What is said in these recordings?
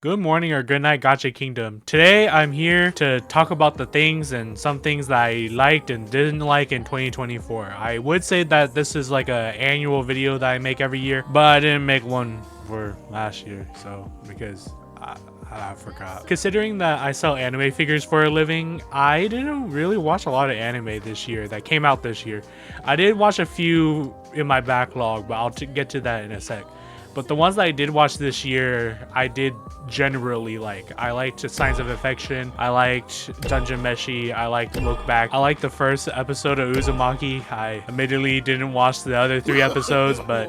Good morning or good night, Gacha Kingdom. Today, I'm here to talk about the things and some things that I liked and didn't like in 2024. I would say that this is like an annual video that I make every year, but I didn't make one for last year, so because I forgot. Considering that I sell anime figures for a living, I didn't really watch a lot of anime this year that came out this year. I did watch a few in my backlog, but I'll get to that in a sec. But the ones that I did watch this year, I did generally like. I liked Signs of Affection, I liked Dungeon Meshi, I liked Look Back, I liked the first episode of Uzumaki. I admittedly didn't watch the other 3 episodes, but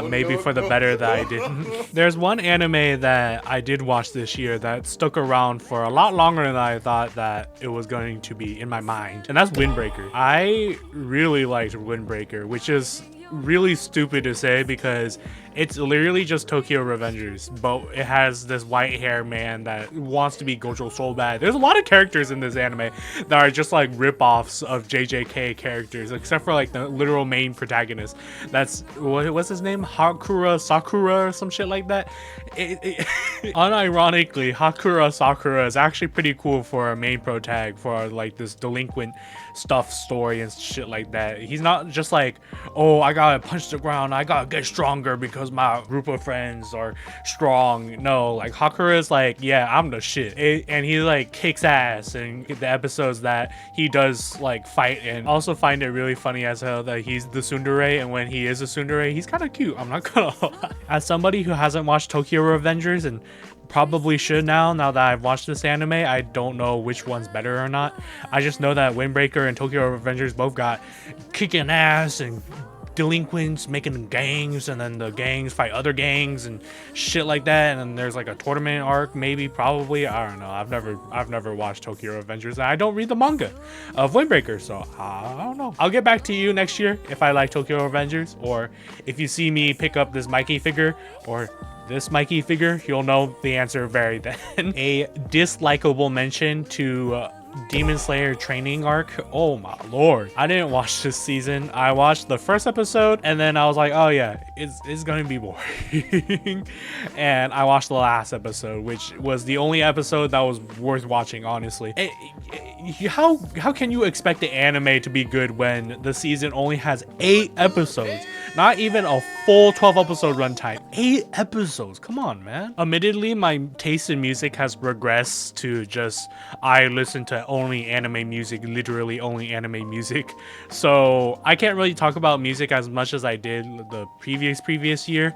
maybe for the better that I didn't. There's one anime that I did watch this year that stuck around for a lot longer than I thought that it was going to be in my mind, and that's Windbreaker. I really liked Windbreaker, which is really stupid to say because it's literally just Tokyo Revengers, but it has this white hair man that wants to be Gojo so bad. There's a lot of characters in this anime that are just like rip-offs of JJK characters, except for like the literal main protagonist. That's what's his name, Sakura or some shit like that. Unironically, Sakura is actually pretty cool for a main protag for like this delinquent stuff story and shit like that. He's not just like, oh, I gotta punch the ground, I gotta get stronger because my group of friends are strong. No, like Hakura is like, yeah, I'm the shit. And he like kicks ass, and the episodes that he does like fight, and also find it really funny as hell that he's the tsundere, and when he is a tsundere, he's kind of cute, I'm not gonna lie. As somebody who hasn't watched Tokyo Revengers and probably should now that I've watched this anime, I don't know which one's better or not. I just know that Windbreaker and Tokyo Revengers both got kicking ass and delinquents making gangs, and then the gangs fight other gangs and shit like that, and then there's like a tournament arc, maybe, probably, I don't know. I've never watched Tokyo Revengers, and I don't read the manga of Windbreaker, so I don't know. I'll get back to you next year if I like Tokyo Revengers, or if you see me pick up this Mikey figure or this Mikey figure, you'll know the answer very then. A dislikable mention to Demon Slayer training arc. Oh my lord, I didn't watch this season. I watched the first episode and then I was like, oh yeah, it's gonna be boring. And I watched the last episode, which was the only episode that was worth watching, honestly. How can you expect the anime to be good when the season only has 8 episodes? Not even a full 12 episode runtime. 8 episodes, come on, man. Admittedly, my taste in music has regressed to just, I listen to only anime music, literally only anime music. So I can't really talk about music as much as I did the previous year.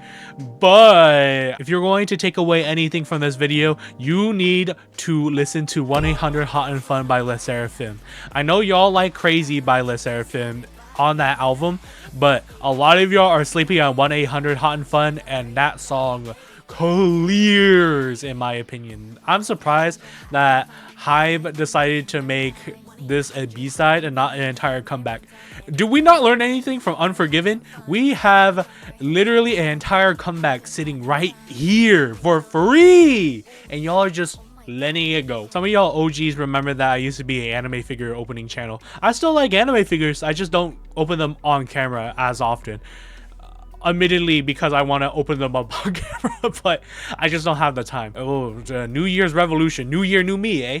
But if you're going to take away anything from this video, you need to listen to 1-800 Hot and Fun by SSERAFIM. I know y'all like Crazy by SSERAFIM on that album, but a lot of y'all are sleeping on 1-800 Hot and Fun, and that song clears, in my opinion. I'm surprised that Hive decided to make this a B-side and not an entire comeback. Do we not learn anything from Unforgiven? We have literally an entire comeback sitting right here for free, and y'all are just letting it go. Some of y'all OGs remember that I used to be an anime figure opening channel. I still like anime figures, I just don't open them on camera as often. Admittedly, because I want to open them up on camera, but I just don't have the time. Oh, New Year's revolution, new year, new me, eh?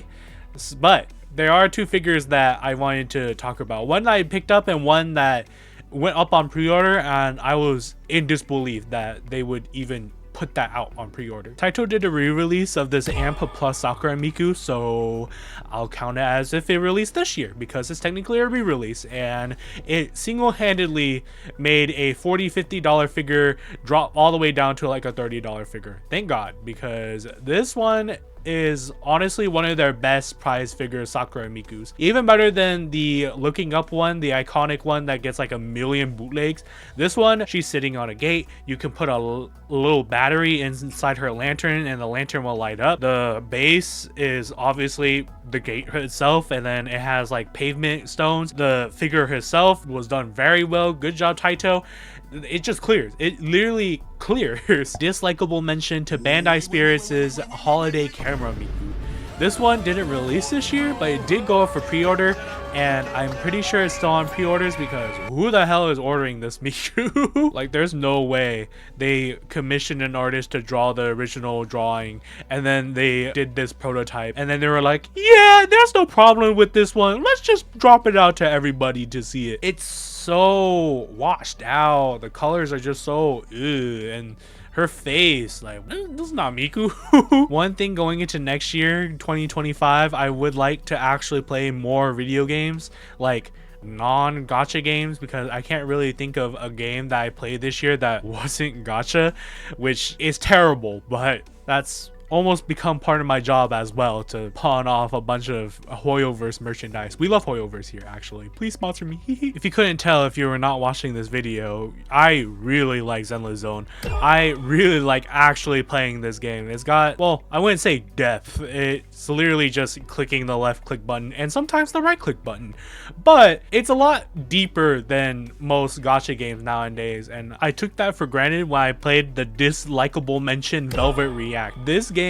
But there are 2 figures that I wanted to talk about. One that I picked up and one that went up on pre-order, and I was in disbelief that they would even put that out on pre-order. Taito did a re-release of this AMP plus Sakura Miku, so I'll count it as if it released this year because it's technically a re-release, and it single-handedly made a $40-50 figure drop all the way down to like a $30 figure. Thank God, because this one is honestly one of their best prize figure Sakura Mikus. Even better than the Looking Up one, the iconic one that gets like 1 million bootlegs. This one, she's sitting on a gate. You can put a little battery inside her lantern and the lantern will light up. The base is obviously the gate itself, and then it has like pavement stones. The figure herself was done very well. Good job, Taito. It just clears. It literally clears. Dislikable mention to Bandai Spirits' Holiday Camera Miku. This one didn't release this year, but it did go up for pre-order, and I'm pretty sure it's still on pre-orders because who the hell is ordering this miku? Like, there's no way they commissioned an artist to draw the original drawing and then they did this prototype and then they were like, yeah, there's no problem with this one, let's just drop it out to everybody to see it. It's so washed out, the colors are just so and her face, like, this is not Miku. One thing going into next year, 2025, I would like to actually play more video games, like non-gacha games, because I can't really think of a game that I played this year that wasn't gacha, which is terrible, but that's almost become part of my job as well, to pawn off a bunch of Hoyoverse merchandise. We love Hoyoverse here, actually. Please sponsor me. If you couldn't tell if you were not watching this video, I really like Zenless Zone. I really like actually playing this game. It's got, well, I wouldn't say depth. It's literally just clicking the left click button and sometimes the right click button. But it's a lot deeper than most gacha games nowadays, and I took that for granted when I played the dislikable mention Velvet React. This game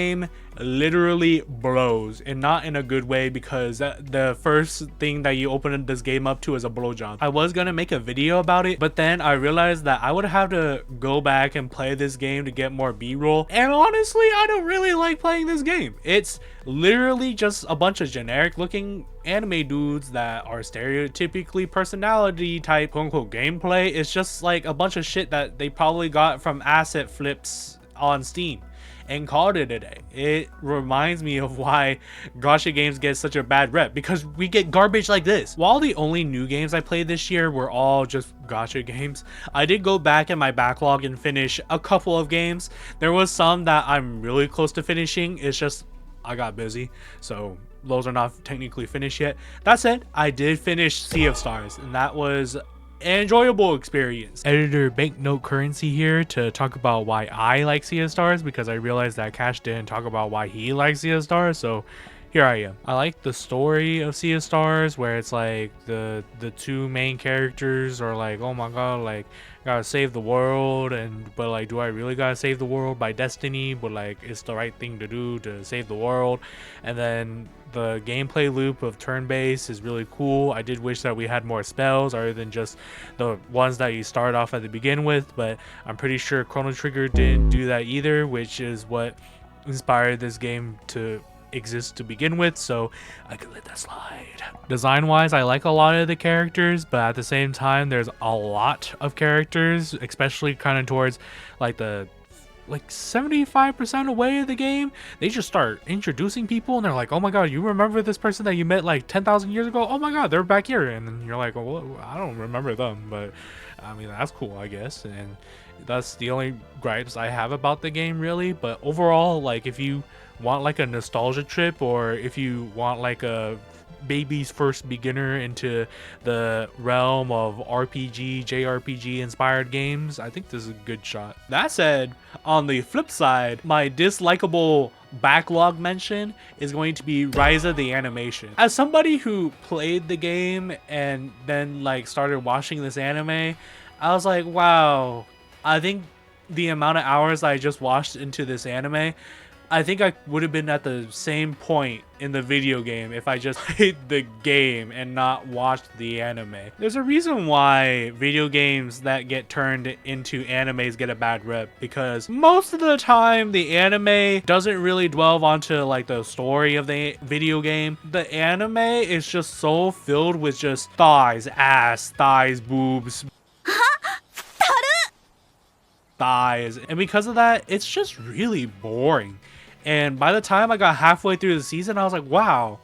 literally blows, and not in a good way, because the first thing that you open this game up to is a blowjob. I was gonna make a video about it, but then I realized that I would have to go back and play this game to get more b-roll, and honestly I don't really like playing this game. It's literally just a bunch of generic looking anime dudes that are stereotypically personality type quote-unquote gameplay. It's just like a bunch of shit that they probably got from asset flips on Steam and called it a day. It reminds me of why gacha games get such a bad rep, because we get garbage like this. While the only new games I played this year were all just gacha games, I did go back in my backlog and finish a couple of games. There was some that I'm really close to finishing, it's just I got busy, so those are not technically finished yet. That said, I did finish Sea of Stars, and that was an enjoyable experience. Editor Banknote Currency here to talk about why I like Sea of Stars, because I realized that Cash didn't talk about why he likes Sea of Stars, so here I am. I like the story of Sea of Stars, where it's like the two main characters are like, oh my god, like, gotta save the world, and but like, do I really gotta save the world by destiny, but like it's the right thing to do to save the world. And then the gameplay loop of turn-based is really cool. I did wish that we had more spells other than just the ones that you start off at the begin with, but I'm pretty sure Chrono Trigger didn't do that either, which is what inspired this game to exist to begin with, so I could let that slide. Design wise, I like a lot of the characters, but at the same time there's a lot of characters, especially kind of towards like the 75% away of the game. They just start introducing people and they're like, oh my god, you remember this person that you met like 10,000 years ago? Oh my god, they're back here. And then you're like, well, I don't remember them, but I mean, that's cool, I guess. And that's the only gripes I have about the game, really. But overall, like, if you want like a nostalgia trip, or if you want like a baby's first beginner into the realm of RPG, JRPG inspired games, I think this is a good shot. That said, on the flip side, my dislikable backlog mention is going to be Ryza the animation. As somebody who played the game and then like started watching this anime, I was like, wow, I think the amount of hours I just watched into this anime, I think I would have been at the same point in the video game if I just played the game and not watched the anime. There's a reason why video games that get turned into animes get a bad rep, because most of the time the anime doesn't really dwell onto like the story of the video game. The anime is just so filled with just thighs, ass, thighs, boobs, thighs, and because of that, it's just really boring. And by the time I got halfway through the season, I was like, wow,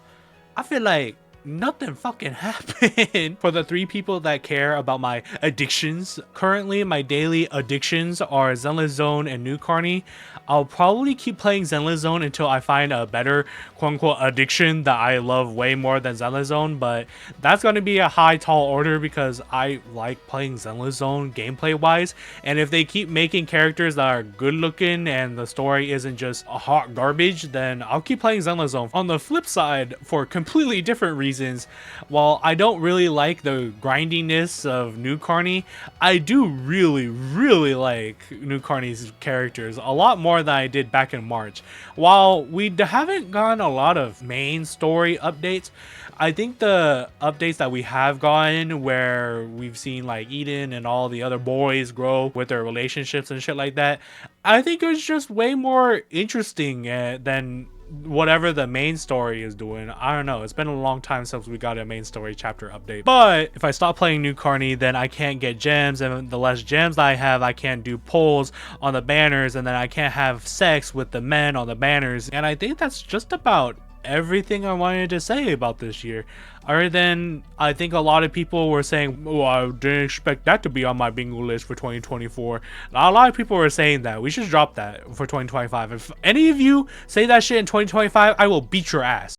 I feel like nothing fucking happened. For the 3 people that care about my addictions, currently my daily addictions are Zenless Zone and Nucarni. I'll probably keep playing Zenless Zone until I find a better quote-unquote addiction that I love way more than Zenless Zone, but that's going to be a high tall order because I like playing Zenless Zone gameplay wise, and if they keep making characters that are good looking and the story isn't just a hot garbage, then I'll keep playing Zenless Zone. On the flip side, for completely different reasons, reasons. While I don't really like the grindiness of nucarni, I do really like nucarni's characters a lot more than I did back in March. While we haven't gotten a lot of main story updates, I think the updates that we have gotten where we've seen like Eden and all the other boys grow with their relationships and shit like that, I think it's just way more interesting than whatever the main story is doing. I don't know, it's been a long time since we got a main story chapter update. But if I stop playing nucarni, then I can't get gems, and the less gems that I have, I can't do polls on the banners, and then I can't have sex with the men on the banners. And I think that's just about everything I wanted to say about this year. Other than, I think a lot of people were saying, oh, I didn't expect that to be on my bingo list for 2024. A lot of people were saying that we should drop that for 2025. If any of you say that shit in 2025, I will beat your ass.